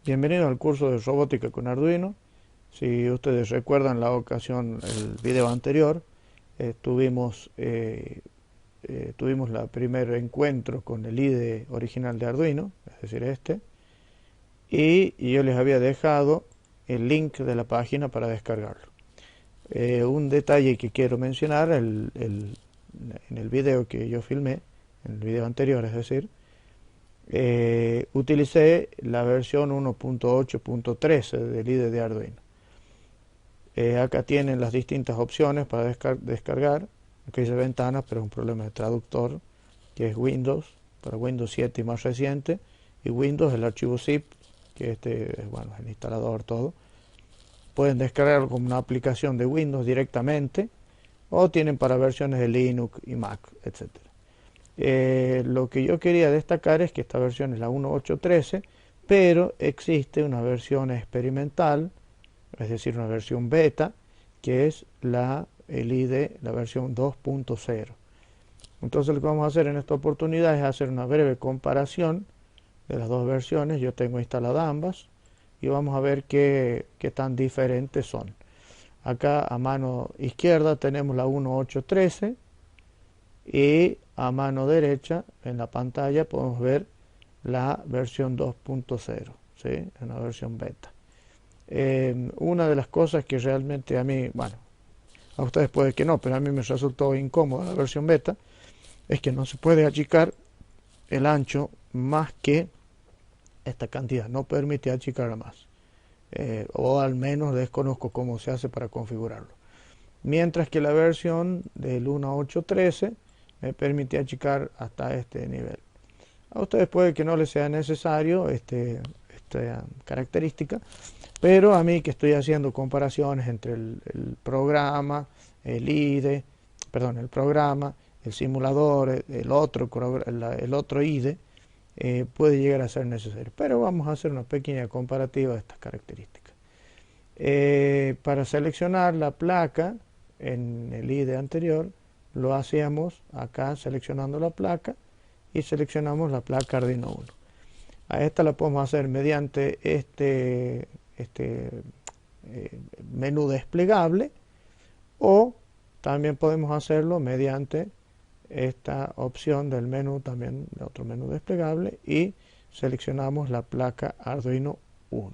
Bienvenido al curso de robótica con Arduino. Si ustedes recuerdan la ocasión, el video anterior, tuvimos el primer encuentro con el IDE original de Arduino, es decir, y yo les había dejado el link de la página para descargarlo. Un detalle que quiero mencionar, en el video que yo filmé, en el video anterior, es decir, utilicé la versión 1.8.13 del IDE de Arduino. Acá tienen las distintas opciones para descargar. Aquí dice ventana, pero es un problema de traductor, que es Windows, para Windows 7 y más reciente, y Windows, el archivo zip, que es bueno, el instalador, todo. Pueden descargarlo como una aplicación de Windows directamente, o tienen para versiones de Linux y Mac, etcétera. Lo que yo quería destacar es que esta versión es la 1.8.13, pero existe una versión experimental, es decir, una versión beta, que es el IDE, la versión 2.0. Entonces lo que vamos a hacer en esta oportunidad es hacer una breve comparación de las dos versiones. Yo tengo instaladas ambas y vamos a ver qué tan diferentes son. Acá a mano izquierda tenemos la 1.8.13 y a mano derecha en la pantalla podemos ver la versión 2.0, ¿sí? Una versión beta. Una de las cosas que realmente a mí, bueno, a ustedes puede que no, pero a mí me resultó incómoda la versión beta, es que no se puede achicar el ancho más que esta cantidad, no permite achicarla más. O al menos desconozco cómo se hace para configurarlo. Mientras que la versión del 1.8.13 me permite achicar hasta este nivel. A ustedes puede que no les sea necesario esta característica, pero a mí que estoy haciendo comparaciones entre el programa, el IDE, perdón, el programa, el simulador, el otro IDE, puede llegar a ser necesario. Pero vamos a hacer una pequeña comparativa de estas características. Para seleccionar la placa en el IDE anterior, lo hacíamos acá seleccionando la placa y seleccionamos la placa Arduino 1. A esta la podemos hacer mediante este menú desplegable, o también podemos hacerlo mediante esta opción del menú, también de otro menú desplegable, y seleccionamos la placa Arduino 1.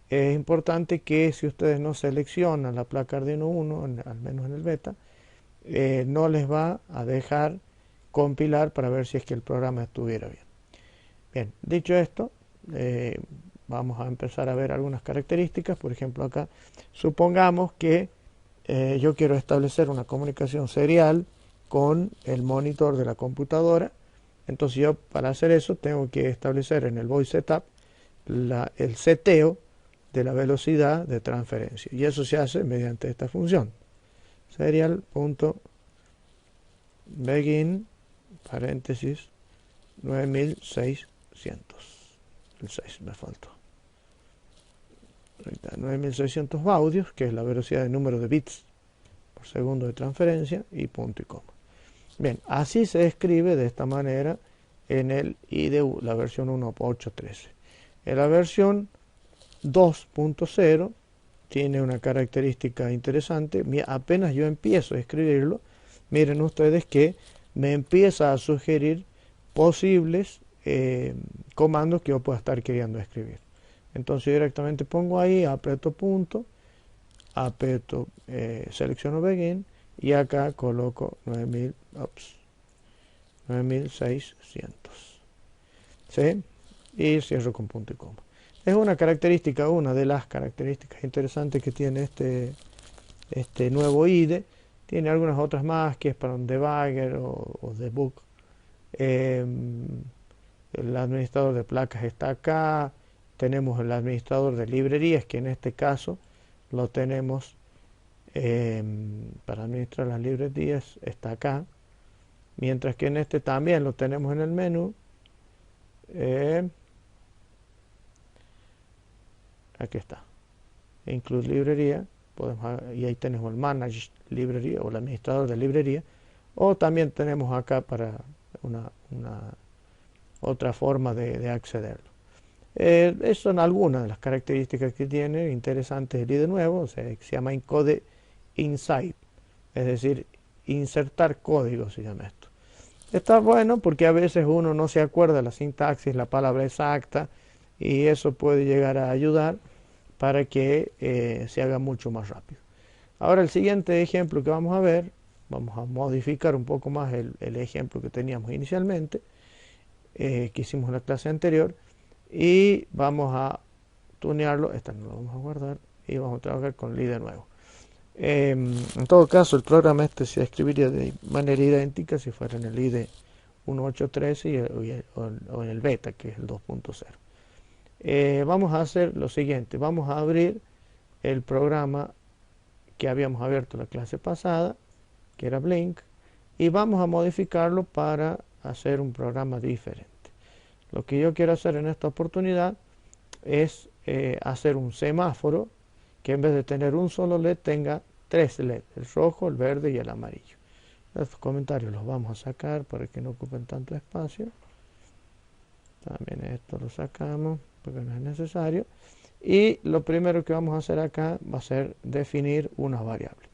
Es importante que si ustedes no seleccionan la placa Arduino 1, al menos en el beta, no les va a dejar compilar para ver si es que el programa estuviera bien. Bien, dicho esto, vamos a empezar a ver algunas características. Por ejemplo, acá supongamos que yo quiero establecer una comunicación serial con el monitor de la computadora. Entonces yo, para hacer eso, tengo que establecer en el void setup el seteo de la velocidad de transferencia, y eso se hace mediante esta función serial.begin paréntesis 9600. El 6 me faltó. 9600 baudios, que es la velocidad de número de bits por segundo de transferencia, y punto y coma. Bien, así se escribe de esta manera en el IDE, la versión 1.8.13. En la versión 2.0 tiene una característica interesante. Apenas yo empiezo a escribirlo, miren ustedes que me empieza a sugerir posibles comandos que yo pueda estar queriendo escribir. Entonces directamente pongo ahí, aprieto punto, selecciono begin, y acá coloco 9600, ¿sí? Y cierro con punto y coma. Es una de las características interesantes que tiene este nuevo IDE. Tiene algunas otras más, que es para un debugger o debug. El administrador de placas está acá. Tenemos el administrador de librerías, que en este caso lo tenemos para administrar las librerías, está acá. Mientras que en este también lo tenemos en el menú. Aquí está, include librería, y ahí tenemos el manage librería o el administrador de librería, o también tenemos acá para otra forma de accederlo. Esas son algunas de las características que tiene interesantes el IDE nuevo, o sea, se llama Encode Insight, es decir, insertar código se llama esto. Está bueno porque a veces uno no se acuerda la sintaxis, la palabra exacta, y eso puede llegar a ayudar para que se haga mucho más rápido. Ahora el siguiente ejemplo que vamos a ver, vamos a modificar un poco más el ejemplo que teníamos inicialmente, que hicimos en la clase anterior, y vamos a tunearlo, esta no lo vamos a guardar, y vamos a trabajar con el IDE nuevo. En todo caso, el programa este se escribiría de manera idéntica si fuera en el IDE 1.8.13 o en el beta, que es el 2.0. Vamos a hacer lo siguiente, vamos a abrir el programa que habíamos abierto la clase pasada, que era Blink, y vamos a modificarlo para hacer un programa diferente. Lo que yo quiero hacer en esta oportunidad es hacer un semáforo que en vez de tener un solo LED tenga 3 LED, el rojo, el verde y el amarillo. Estos comentarios los vamos a sacar para que no ocupen tanto espacio. También esto lo sacamos porque no es necesario. Y lo primero que vamos a hacer acá va a ser definir unas variables.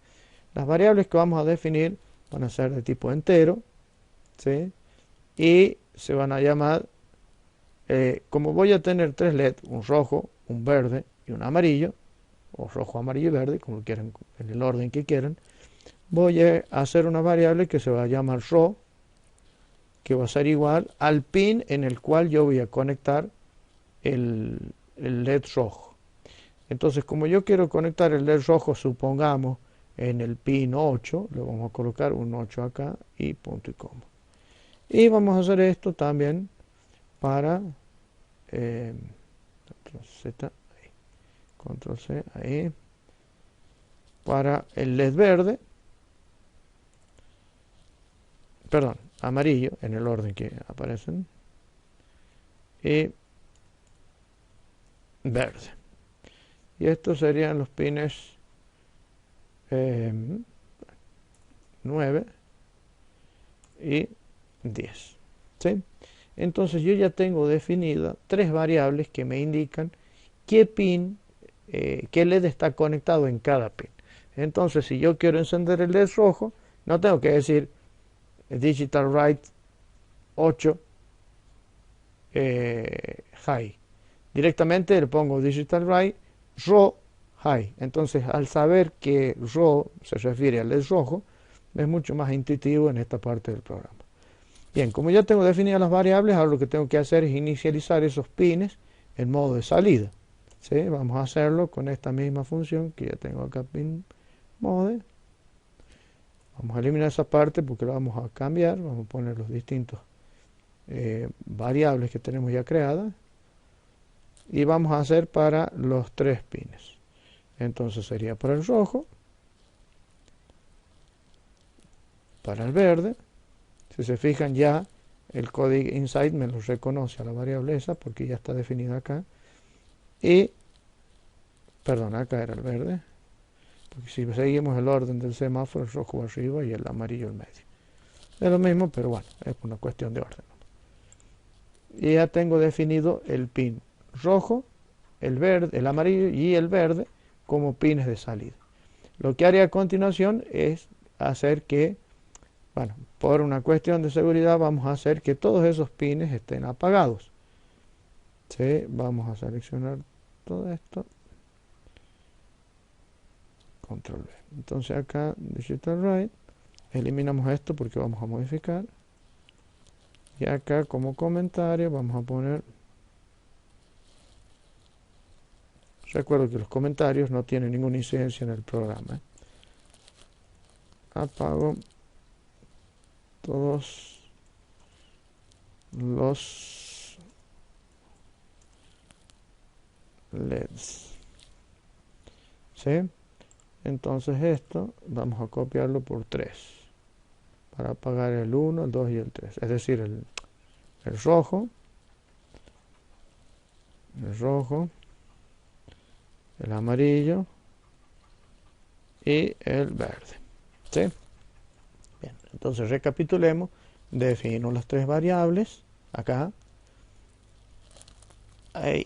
Las variables que vamos a definir van a ser de tipo entero, ¿sí? Y se van a llamar, como voy a tener 3 LED, un rojo, un verde y un amarillo, o rojo, amarillo y verde, como quieran, en el orden que quieran, voy a hacer una variable que se va a llamar row, que va a ser igual al pin en el cual yo voy a conectar el LED rojo. Entonces, como yo quiero conectar el LED rojo, supongamos, en el pin 8, le vamos a colocar un 8 acá y punto y coma. Y vamos a hacer esto también para control Z, ahí, control C, ahí, para el LED verde, perdón, amarillo, en el orden que aparecen, y verde. Y estos serían los pines 9 y 10. ¿Sí? Entonces yo ya tengo definidas 3 variables que me indican qué pin, qué LED está conectado en cada pin. Entonces si yo quiero encender el LED rojo, no tengo que decir digital write 8 high. Directamente le pongo digital write raw high. Entonces al saber que raw se refiere al LED rojo, es mucho más intuitivo en esta parte del programa. Bien, como ya tengo definidas las variables, ahora lo que tengo que hacer es inicializar esos pines en modo de salida. ¿Sí? Vamos a hacerlo con esta misma función que ya tengo acá, pin mode. Vamos a eliminar esa parte porque la vamos a cambiar. Vamos a poner los distintos variables que tenemos ya creadas. Y vamos a hacer para los 3 pines. Entonces sería para el rojo, para el verde. Si se fijan ya el código insight me lo reconoce a la variable esa porque ya está definida acá. Y, perdón, acá era el verde. Porque si seguimos el orden del semáforo, el rojo va arriba y el amarillo el medio. Es lo mismo, pero bueno, es una cuestión de orden. Y ya tengo definido el pin rojo, el verde, el amarillo y el verde como pines de salida. Lo que haré a continuación es hacer que, bueno, por una cuestión de seguridad vamos a hacer que todos esos pines estén apagados. ¿Sí? Vamos a seleccionar todo esto. Control V. Entonces acá, Digital Write, eliminamos esto porque vamos a modificar. Y acá como comentario vamos a poner, recuerdo que los comentarios no tienen ninguna incidencia en el programa. Apago todos los LEDs. ¿Sí? Entonces esto vamos a copiarlo por 3 para apagar el 1, el 2 y el 3. Es decir, el rojo, el amarillo y el verde. ¿Sí? Bien, entonces recapitulemos. Definimos las 3 variables acá.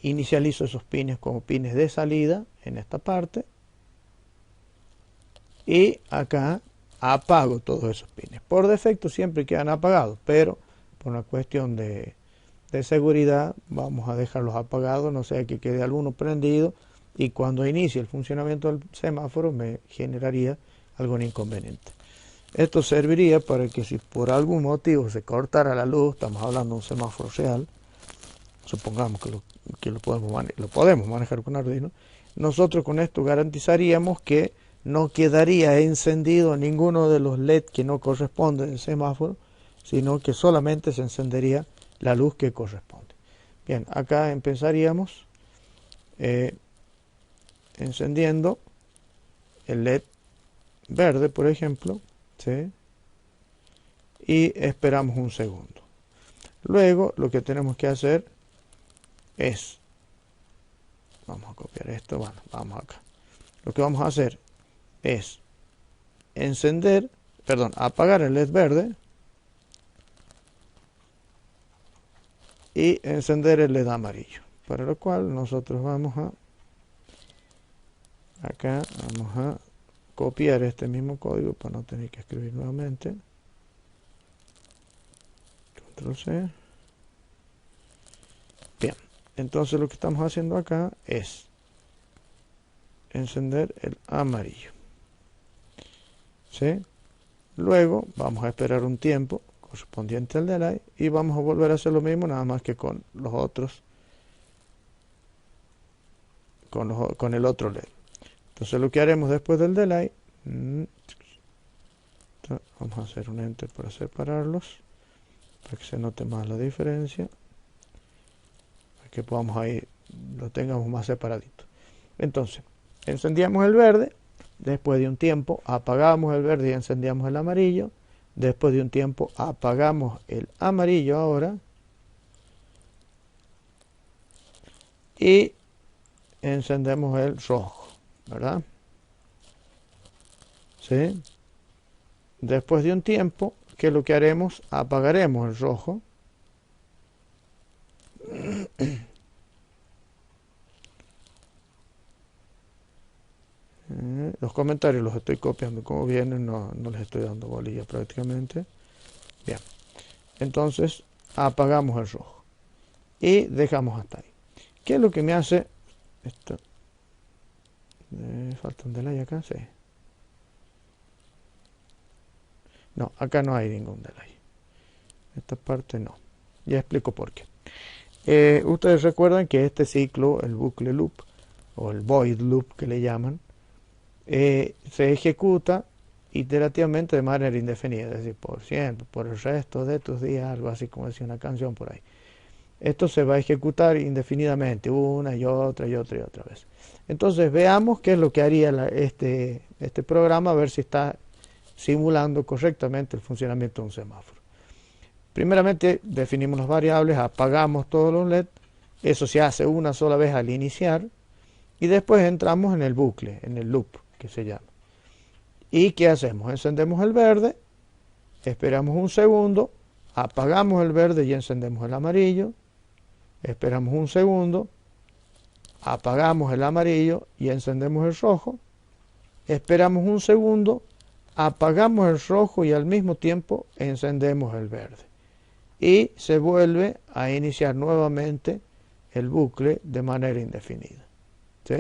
inicializo esos pines como pines de salida en esta parte y acá apago todos esos pines. Por defecto siempre quedan apagados, pero por una cuestión de seguridad vamos a dejarlos apagados, no sea que quede alguno prendido y cuando inicie el funcionamiento del semáforo me generaría algún inconveniente. Esto serviría para que si por algún motivo se cortara la luz, estamos hablando de un semáforo real, supongamos que lo podemos manejar con Arduino, nosotros con esto garantizaríamos que no quedaría encendido ninguno de los LED que no corresponden al semáforo, sino que solamente se encendería la luz que corresponde. Bien, acá empezaríamos encendiendo el LED verde, por ejemplo, ¿sí? Y esperamos un segundo. Luego lo que tenemos que hacer es, vamos a copiar esto, bueno, vamos acá. Lo que vamos a hacer es apagar el LED verde y encender el LED amarillo, para lo cual nosotros vamos a copiar este mismo código para no tener que escribir nuevamente. Control C. Bien, entonces lo que estamos haciendo acá es encender el amarillo, ¿sí? Luego vamos a esperar un tiempo correspondiente al delay y vamos a volver a hacer lo mismo, nada más que con los otros, con el otro LED. Entonces lo que haremos después del delay, vamos a hacer un enter para separarlos, para que se note más la diferencia, para que podamos ahí, lo tengamos más separadito. Entonces, encendíamos el verde, después de un tiempo apagamos el verde y encendíamos el amarillo, después de un tiempo apagamos el amarillo ahora, y encendemos el rojo, ¿verdad? ¿Sí? Después de un tiempo, ¿qué es lo que haremos? Apagaremos el rojo. Los comentarios los estoy copiando como vienen, no les estoy dando bolilla prácticamente. Bien, entonces apagamos el rojo y dejamos hasta ahí. ¿Qué es lo que me hace esto? Falta un delay acá, sí. No, acá no hay ningún delay. Esta parte no. Ya explico por qué. Ustedes recuerdan que este ciclo, el bucle loop o el void loop que le llaman, se ejecuta iterativamente de manera indefinida, es decir, por siempre, por el resto de tus días, algo así como decía una canción por ahí. Esto se va a ejecutar indefinidamente, una y otra vez. Entonces veamos qué es lo que haría este programa, a ver si está simulando correctamente el funcionamiento de un semáforo. Primeramente definimos las variables, apagamos todos los LED, eso se hace una sola vez al iniciar, y después entramos en el bucle, en el loop que se llama. ¿Y qué hacemos? Encendemos el verde, esperamos un segundo, apagamos el verde y encendemos el amarillo, esperamos un segundo, apagamos el amarillo y encendemos el rojo, esperamos un segundo, apagamos el rojo y al mismo tiempo encendemos el verde. Y se vuelve a iniciar nuevamente el bucle de manera indefinida. ¿Sí?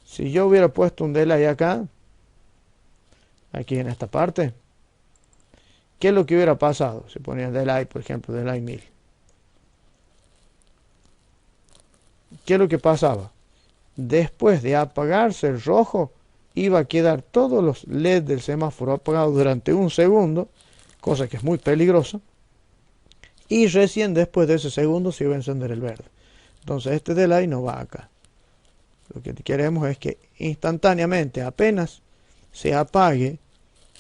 Si yo hubiera puesto un delay acá, aquí en esta parte, ¿qué es lo que hubiera pasado? Si ponía delay, por ejemplo, delay 1000. ¿Qué es lo que pasaba? Después de apagarse el rojo, iba a quedar todos los LED del semáforo apagados durante un segundo, cosa que es muy peligrosa, y recién después de ese segundo se iba a encender el verde. Entonces este delay no va acá. Lo que queremos es que instantáneamente, apenas se apague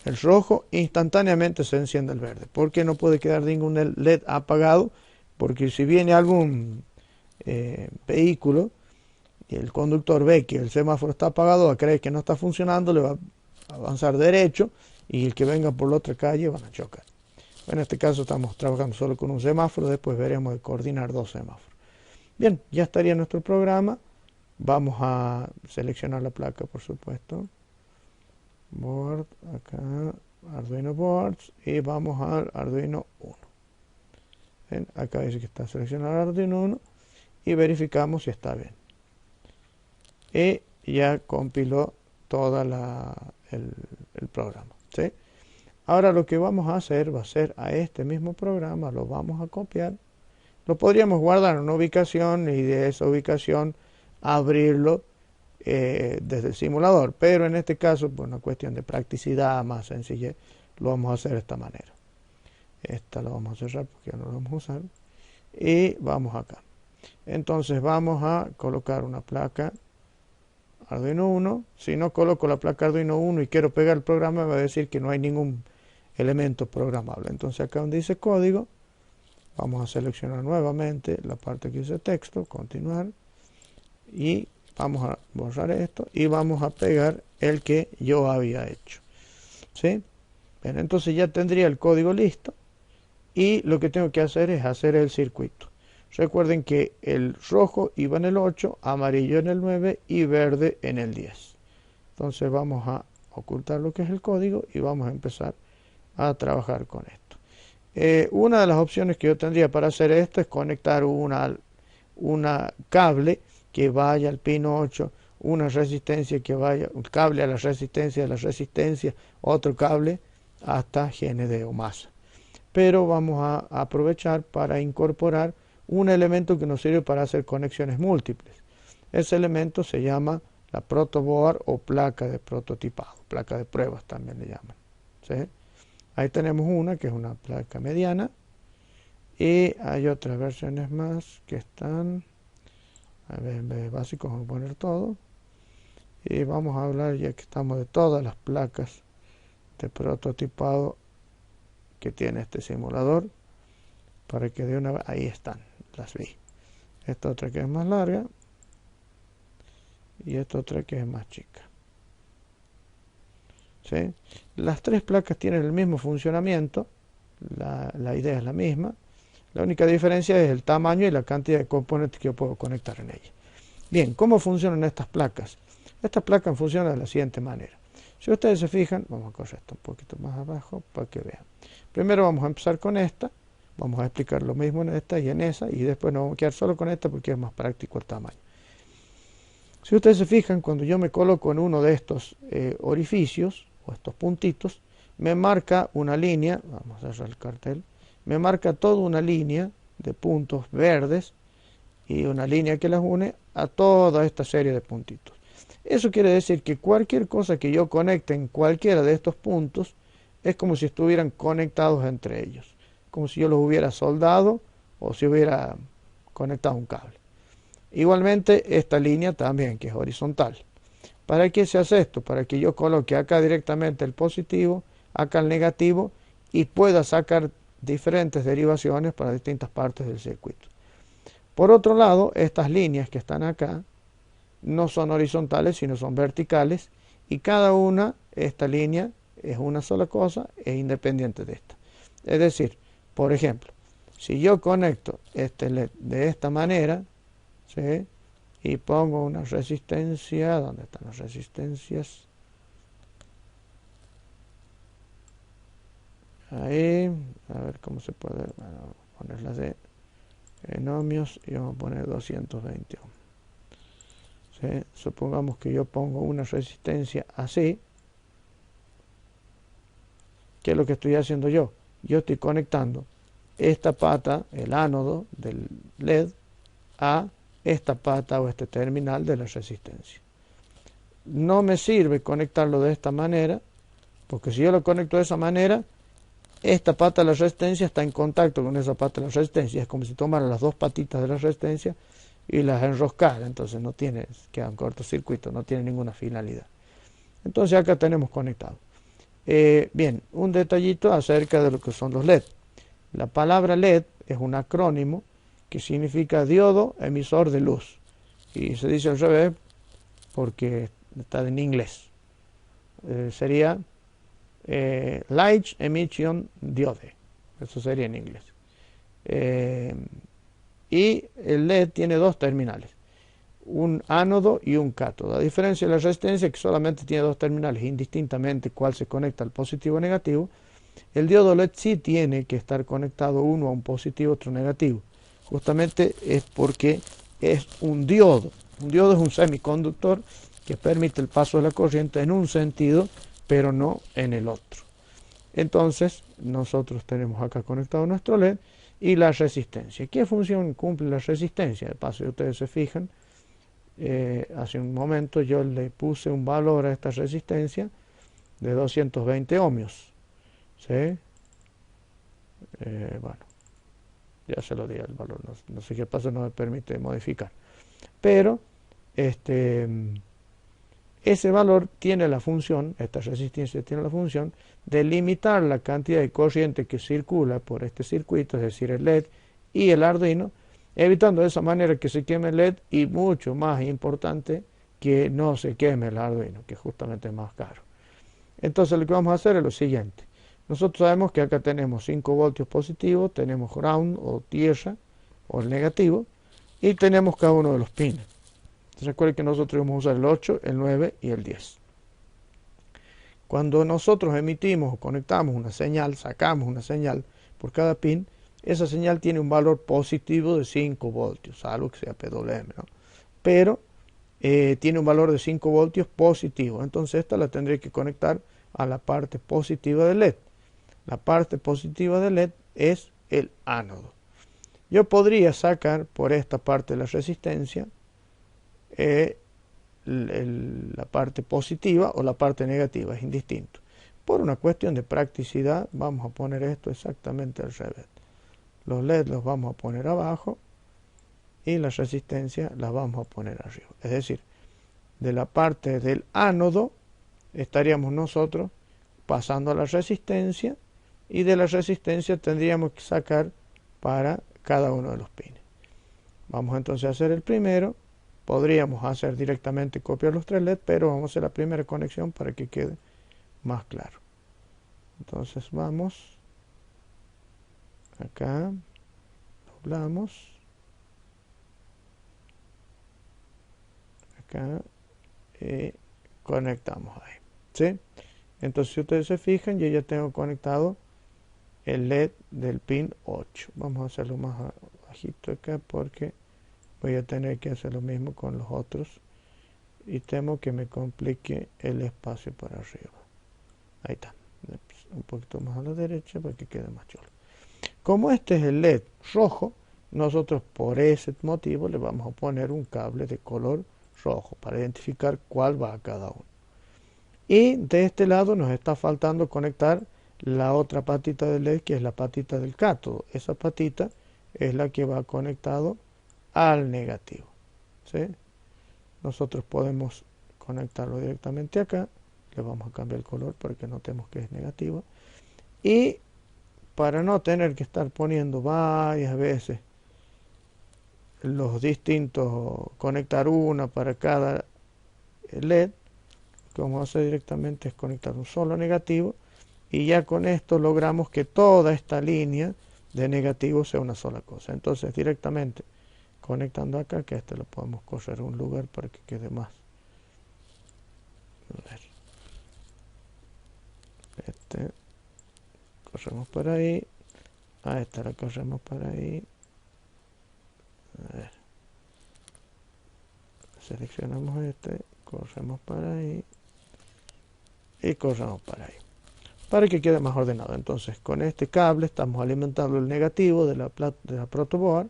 el rojo, instantáneamente se encienda el verde. ¿Por qué no puede quedar ningún LED apagado? Porque si viene algún vehículo y el conductor ve que el semáforo está apagado, va a creer que no está funcionando, le va a avanzar derecho y el que venga por la otra calle van a chocar. En este caso estamos trabajando solo con un semáforo, después veremos de coordinar dos semáforos. Bien, ya estaría nuestro programa. Vamos a seleccionar la placa, por supuesto. Board, acá, Arduino Boards, y vamos al Arduino 1. ¿Ven? Acá dice que está seleccionado el Arduino 1 y verificamos si está bien. Y ya compiló todo el programa, ¿sí? Ahora lo que vamos a hacer va a ser a este mismo programa, lo vamos a copiar. Lo podríamos guardar en una ubicación y de esa ubicación abrirlo desde el simulador, pero en este caso, por una cuestión de practicidad más sencilla, lo vamos a hacer de esta manera. Esta la vamos a cerrar porque ya no la vamos a usar. Y vamos acá. Entonces vamos a colocar una placa Arduino 1. Si no coloco la placa Arduino 1 y quiero pegar el programa, me va a decir que no hay ningún elemento programable. Entonces acá donde dice código, vamos a seleccionar nuevamente la parte que dice texto, continuar, y vamos a borrar esto y vamos a pegar el que yo había hecho, ¿sí? Bien, entonces ya tendría el código listo y lo que tengo que hacer es hacer el circuito. Recuerden que el rojo iba en el 8, amarillo en el 9 y verde en el 10. Entonces vamos a ocultar lo que es el código y vamos a empezar a trabajar con esto. Una de las opciones que yo tendría para hacer esto es conectar una cable que vaya al pin 8, una resistencia que vaya, un cable a la resistencia de la resistencia, otro cable hasta GND o masa. Pero vamos a aprovechar para incorporar un elemento que nos sirve para hacer conexiones múltiples. Ese elemento se llama la protoboard o placa de prototipado, placa de pruebas también le llaman, ¿sí? Ahí tenemos una que es una placa mediana y hay otras versiones más que están, a ver, en vez de básicos vamos a poner todo y vamos a hablar, ya que estamos, de todas las placas de prototipado que tiene este simulador, para que de una vez, ahí están, las vi. Esta otra que es más larga y esta otra que es más chica, ¿sí? Las tres placas tienen el mismo funcionamiento, la idea es la misma, la única diferencia es el tamaño y la cantidad de componentes que yo puedo conectar en ella. Bien, ¿cómo funcionan estas placas? Estas placas funcionan de la siguiente manera. Si ustedes se fijan, vamos a correr esto un poquito más abajo para que vean. Primero vamos a empezar con esta, vamos a explicar lo mismo en esta y en esa, y después nos vamos a quedar solo con esta porque es más práctico el tamaño. Si ustedes se fijan, cuando yo me coloco en uno de estos orificios, o estos puntitos, me marca una línea, vamos a cerrar el cartel, me marca toda una línea de puntos verdes y una línea que las une a toda esta serie de puntitos. Eso quiere decir que cualquier cosa que yo conecte en cualquiera de estos puntos es como si estuvieran conectados entre ellos, como si yo los hubiera soldado o si hubiera conectado un cable. Igualmente esta línea también, que es horizontal. ¿Para qué se hace esto? Para que yo coloque acá directamente el positivo, acá el negativo y pueda sacar diferentes derivaciones para distintas partes del circuito. Por otro lado, estas líneas que están acá no son horizontales, sino son verticales, y cada una, esta línea es una sola cosa, es independiente de esta. Es decir, por ejemplo, si yo conecto este LED de esta manera, ¿sí?, y pongo una resistencia, ¿dónde están las resistencias? Ahí, a ver cómo se puede, bueno, ponerlas de en ohmios y vamos a poner 220 ohms. ¿Sí? Supongamos que yo pongo una resistencia así. ¿Qué es lo que estoy haciendo yo? Yo estoy conectando esta pata, el ánodo del LED, a esta pata o este terminal de la resistencia. No me sirve conectarlo de esta manera, porque si yo lo conecto de esa manera, esta pata de la resistencia está en contacto con esa pata de la resistencia. Es como si tomara las dos patitas de la resistencia y las enroscara, entonces no tiene, queda un cortocircuito, no tiene ninguna finalidad. Entonces acá tenemos conectado. Bien, un detallito acerca de lo que son los LED. La palabra LED es un acrónimo que significa diodo emisor de luz, y se dice al revés porque está en inglés. Sería Light Emission Diode, eso sería en inglés. y el LED tiene dos terminales, un ánodo y un cátodo. A diferencia de la resistencia, que solamente tiene dos terminales, indistintamente cuál se conecta al positivo o negativo, el diodo LED sí tiene que estar conectado uno a un positivo, otro negativo. Justamente es porque es un diodo. Un diodo es un semiconductor que permite el paso de la corriente en un sentido, pero no en el otro. Entonces, nosotros tenemos acá conectado nuestro LED y la resistencia. ¿Qué función cumple la resistencia? De paso, si ustedes se fijan, hace un momento yo le puse un valor a esta resistencia de 220 ohmios. ¿Sí? Bueno, ya se lo di el valor, no sé qué pasa, no me permite modificar. Pero ese valor tiene la función, esta resistencia tiene la función de limitar la cantidad de corriente que circula por este circuito, es decir, el LED y el Arduino, evitando de esa manera que se queme el LED y mucho más importante, que no se queme el Arduino, que justamente es más caro. Entonces lo que vamos a hacer es lo siguiente. Nosotros sabemos que acá tenemos 5 voltios positivos, tenemos ground o tierra o el negativo y tenemos cada uno de los pines. Recuerden que nosotros vamos a usar el 8, el 9 y el 10. Cuando nosotros emitimos o conectamos una señal, sacamos una señal por cada pin, esa señal tiene un valor positivo de 5 voltios, salvo que sea PWM, ¿no? Pero tiene un valor de 5 voltios positivo. Entonces esta la tendré que conectar a la parte positiva del LED. La parte positiva del LED es el ánodo. Yo podría sacar por esta parte de la resistencia la parte positiva o la parte negativa, es indistinto. Por una cuestión de practicidad vamos a poner esto exactamente al revés. Los LED los vamos a poner abajo y la resistencia las vamos a poner arriba. Es decir, de la parte del ánodo estaríamos nosotros pasando a la resistencia y de la resistencia tendríamos que sacar para cada uno de los pines. Vamos entonces a hacer el primero. Podríamos hacer directamente copiar los 3 LED, pero vamos a hacer la primera conexión para que quede más claro. Entonces vamos acá, doblamos, acá y conectamos ahí. ¿Sí? Entonces si ustedes se fijan, yo ya tengo conectado el LED del pin 8. Vamos a hacerlo más bajito acá porque voy a tener que hacer lo mismo con los otros y temo que me complique el espacio para arriba. Ahí está, un poquito más a la derecha para que quede más chulo. Como este es el LED rojo, nosotros por ese motivo le vamos a poner un cable de color rojo para identificar cuál va a cada uno. Y de este lado nos está faltando conectar la otra patita del LED, que es la patita del cátodo. Esa patita es la que va conectado al negativo. ¿Sí? Nosotros podemos conectarlo directamente acá. Le vamos a cambiar el color para que notemos que es negativo. Y para no tener que estar poniendo varias veces los distintos, conectar una para cada LED, lo que vamos a hacer directamente es conectar un solo negativo y ya con esto logramos que toda esta línea de negativos sea una sola cosa. Entonces directamente conectando acá, que este lo podemos correr a un lugar para que quede más. A ver. Este corremos para ahí, a esta la corremos para ahí. A ver. Seleccionamos este, corremos para ahí y corremos para ahí, para que quede más ordenado. Entonces con este cable estamos alimentando el negativo de la protoboard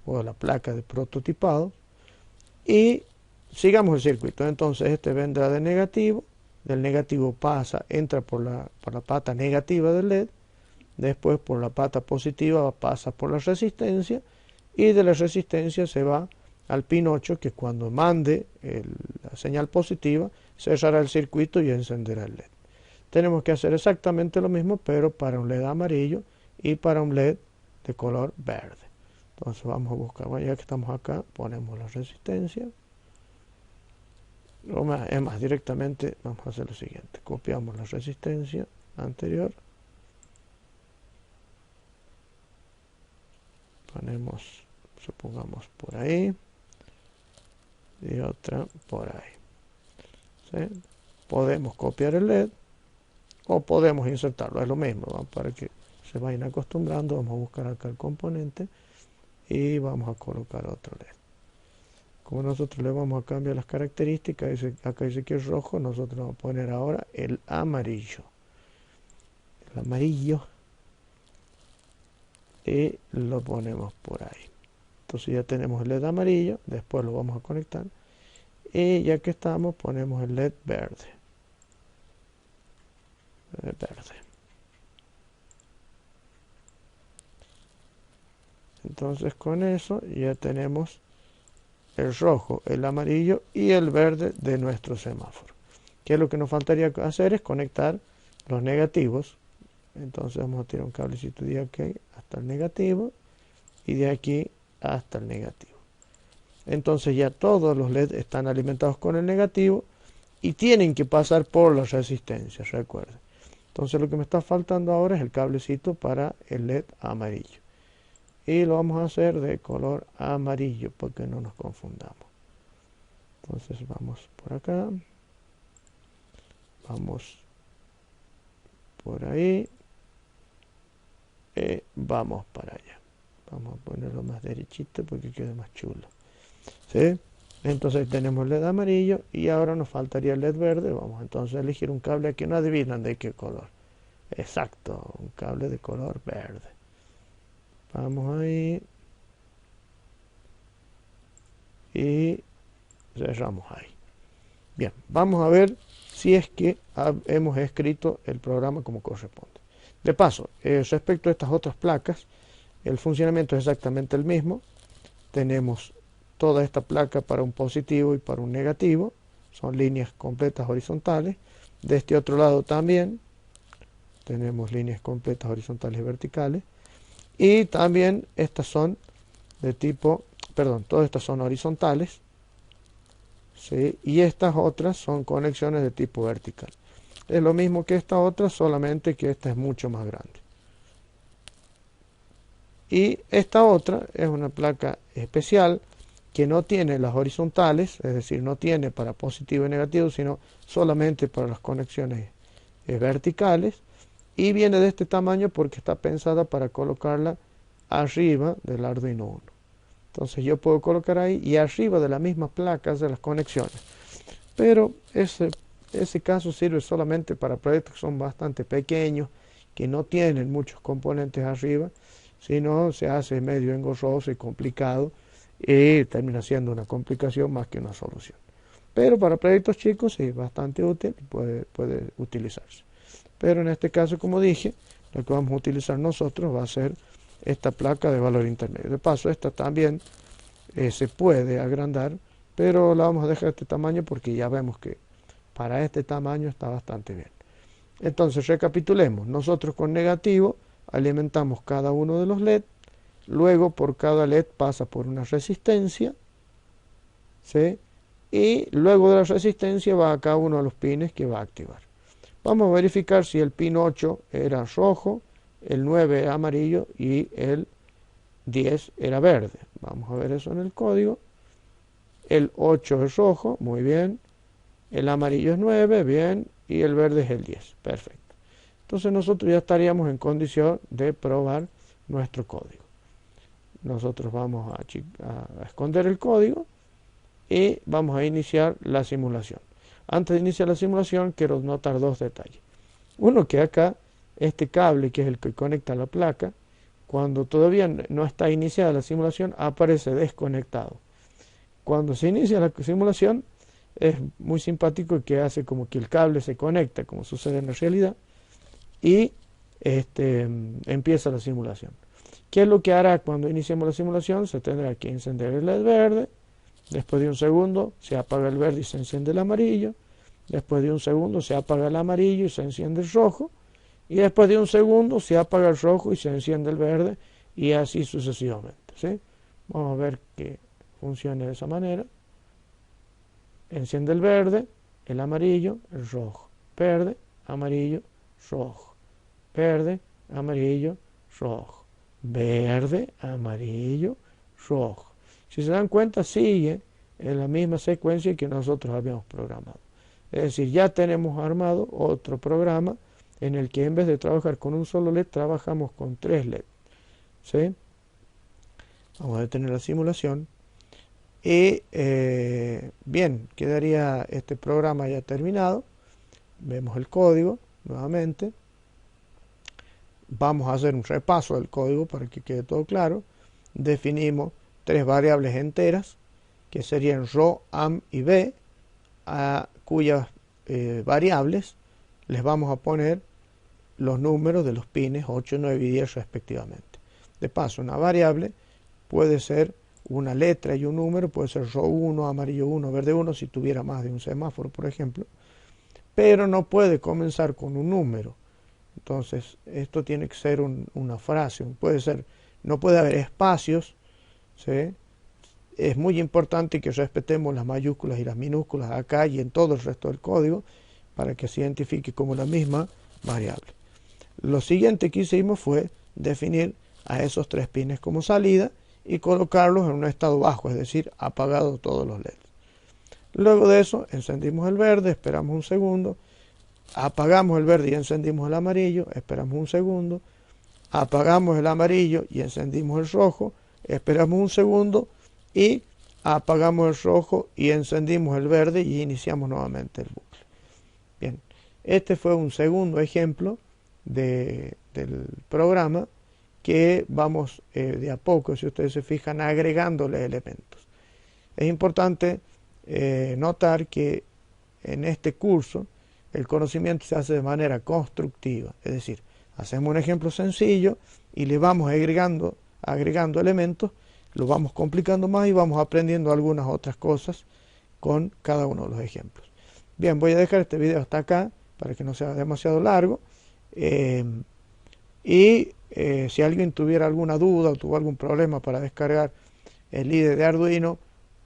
o la placa de prototipado y sigamos el circuito. Entonces este vendrá de negativo, del negativo pasa, entra por la pata negativa del LED, después por la pata positiva pasa por la resistencia y de la resistencia se va al pin 8, que cuando mande la señal positiva cerrará el circuito y encenderá el LED. Tenemos que hacer exactamente lo mismo, pero para un LED amarillo y para un LED de color verde. Entonces vamos a buscar, bueno, ya que estamos acá, ponemos la resistencia. Es más, directamente vamos a hacer lo siguiente. Copiamos la resistencia anterior. supongamos por ahí, y otra por ahí. ¿Sí? Podemos copiar el LED o podemos insertarlo, es lo mismo, ¿va? Para que se vayan acostumbrando, vamos a buscar acá el componente y vamos a colocar otro LED. Como nosotros le vamos a cambiar las características, acá dice que es rojo, nosotros vamos a poner ahora el amarillo. El amarillo. Y lo ponemos por ahí. Entonces ya tenemos el LED amarillo, después lo vamos a conectar. Y ya que estamos, ponemos el LED verde. Entonces con eso ya tenemos el rojo, el amarillo y el verde de nuestro semáforo. ¿Qué es lo que nos faltaría hacer? Es conectar los negativos. Entonces vamos a tirar un cablecito de aquí hasta el negativo y de aquí hasta el negativo. Entonces ya todos los LED están alimentados con el negativo y tienen que pasar por las resistencias, recuerden. Entonces lo que me está faltando ahora es el cablecito para el LED amarillo. Y lo vamos a hacer de color amarillo para que no nos confundamos. Entonces vamos por acá. Vamos por ahí. Y vamos para allá. Vamos a ponerlo más derechito porque quede más chulo. ¿Sí? Entonces tenemos el LED amarillo y ahora nos faltaría el LED verde. Vamos entonces a elegir un cable que no adivinan de qué color. Exacto, un cable de color verde. Vamos ahí y cerramos ahí. Bien, vamos a ver si es que hemos escrito el programa como corresponde. De paso, respecto a estas otras placas, el funcionamiento es exactamente el mismo. Tenemos toda esta placa para un positivo y para un negativo. Son líneas completas horizontales. De este otro lado también tenemos líneas completas horizontales y verticales. Y también estas son de tipo, perdón, todas estas son horizontales. ¿Sí? Y estas otras son conexiones de tipo vertical. Es lo mismo que esta otra, solamente que esta es mucho más grande. Y esta otra es una placa especial que no tiene las horizontales, es decir, no tiene para positivo y negativo, sino solamente para las conexiones verticales. Y viene de este tamaño porque está pensada para colocarla arriba del Arduino Uno. Entonces yo puedo colocar ahí y arriba de las mismas placas de las conexiones. Pero ese caso sirve solamente para proyectos que son bastante pequeños, que no tienen muchos componentes arriba, sino se hace medio engorroso y complicado y termina siendo una complicación más que una solución. Pero para proyectos chicos sí es bastante útil y puede utilizarse. Pero en este caso, como dije, lo que vamos a utilizar nosotros va a ser esta placa de valor intermedio. De paso, esta también se puede agrandar, pero la vamos a dejar de este tamaño porque ya vemos que para este tamaño está bastante bien. Entonces, recapitulemos. Nosotros con negativo alimentamos cada uno de los LED, luego por cada LED pasa por una resistencia, ¿sí? Y luego de la resistencia va a cada uno de los pines que va a activar. Vamos a verificar si el pin 8 era rojo, el 9 era amarillo y el 10 era verde. Vamos a ver eso en el código. El 8 es rojo, muy bien. El amarillo es 9, bien. Y el verde es el 10, perfecto. Entonces nosotros ya estaríamos en condición de probar nuestro código. Nosotros vamos a esconder el código y vamos a iniciar la simulación. Antes de iniciar la simulación quiero notar dos detalles. Uno, que acá este cable, que es el que conecta la placa, cuando todavía no está iniciada la simulación, aparece desconectado. Cuando se inicia la simulación es muy simpático, que hace como que el cable se conecta, como sucede en la realidad, y empieza la simulación. ¿Qué es lo que hará cuando iniciemos la simulación? Se tendrá que encender el LED verde. Después de un segundo se apaga el verde y se enciende el amarillo. Después de un segundo se apaga el amarillo y se enciende el rojo. Y después de un segundo se apaga el rojo y se enciende el verde. Y así sucesivamente, ¿sí? Vamos a ver que funcione de esa manera. Enciende el verde, el amarillo, el rojo. Verde, amarillo, rojo. Verde, amarillo, rojo. Verde, amarillo, rojo. Si se dan cuenta, sigue en la misma secuencia que nosotros habíamos programado. Es decir, ya tenemos armado otro programa en el que en vez de trabajar con un solo LED, trabajamos con 3 LED. ¿Sí? Vamos a detener la simulación. Y bien, quedaría este programa ya terminado. Vemos el código nuevamente. Vamos a hacer un repaso del código para que quede todo claro. Definimos 3 variables enteras, que serían ro, am y b, a cuyas variables les vamos a poner los números de los pines 8, 9 y 10 respectivamente. De paso, una variable puede ser una letra y un número, puede ser ro 1, amarillo 1, verde 1, si tuviera más de un semáforo, por ejemplo, pero no puede comenzar con un número. Entonces, esto tiene que ser una frase, puede ser, no puede haber espacios, ¿sí? Es muy importante que respetemos las mayúsculas y las minúsculas acá y en todo el resto del código para que se identifique como la misma variable. Lo siguiente que hicimos fue definir a esos 3 pines como salida y colocarlos en un estado bajo, es decir, apagados todos los LEDs. Luego de eso, encendimos el verde, esperamos un segundo, apagamos el verde y encendimos el amarillo, esperamos un segundo, apagamos el amarillo y encendimos el rojo, esperamos un segundo y apagamos el rojo y encendimos el verde y iniciamos nuevamente el bucle. Bien, este fue un segundo ejemplo del programa que vamos de a poco, si ustedes se fijan, agregándole elementos. Es importante notar que en este curso el conocimiento se hace de manera constructiva, es decir, hacemos un ejemplo sencillo y le vamos agregando elementos, lo vamos complicando más y vamos aprendiendo algunas otras cosas con cada uno de los ejemplos. Bien, voy a dejar este video hasta acá para que no sea demasiado largo. Si alguien tuviera alguna duda o tuvo algún problema para descargar el IDE de Arduino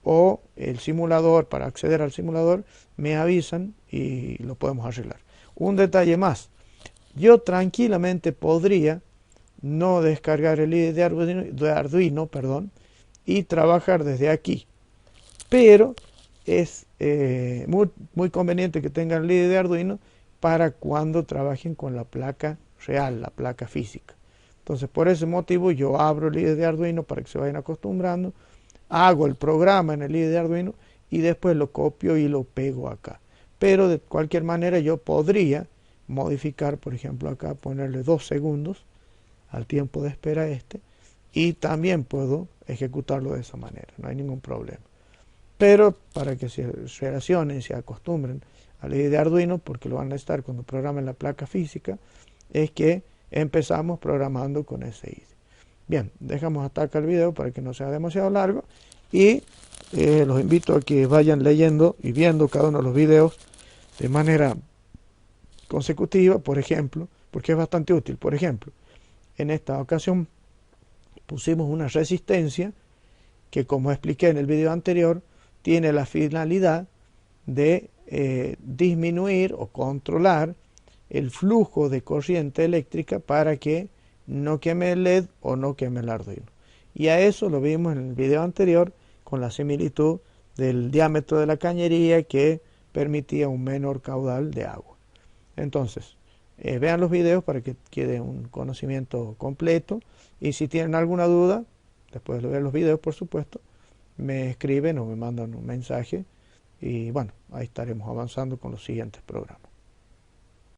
o el simulador, para acceder al simulador, me avisan y lo podemos arreglar. Un detalle más, yo tranquilamente podría no descargar el IDE de Arduino, y trabajar desde aquí, pero es muy conveniente que tengan el IDE de Arduino para cuando trabajen con la placa real, la placa física. Entonces, por ese motivo yo abro el IDE de Arduino para que se vayan acostumbrando, hago el programa en el IDE de Arduino y después lo copio y lo pego acá. Pero de cualquier manera yo podría modificar, por ejemplo acá, ponerle 2 segundos al tiempo de espera y también puedo ejecutarlo de esa manera, no hay ningún problema. Pero para que se relacionen y se acostumbren al IDE de Arduino, porque lo van a necesitar cuando programen la placa física, es que empezamos programando con ese IDE. Bien, dejamos hasta acá el video para que no sea demasiado largo y los invito a que vayan leyendo y viendo cada uno de los videos de manera consecutiva, por ejemplo, porque es bastante útil. Por ejemplo, en esta ocasión pusimos una resistencia que, como expliqué en el video anterior, tiene la finalidad de disminuir o controlar el flujo de corriente eléctrica para que no queme el LED o no queme el Arduino. Y a eso lo vimos en el video anterior con la similitud del diámetro de la cañería que permitía un menor caudal de agua. Entonces, vean los videos para que quede un conocimiento completo y si tienen alguna duda, después de ver los videos por supuesto, me escriben o me mandan un mensaje y bueno, ahí estaremos avanzando con los siguientes programas.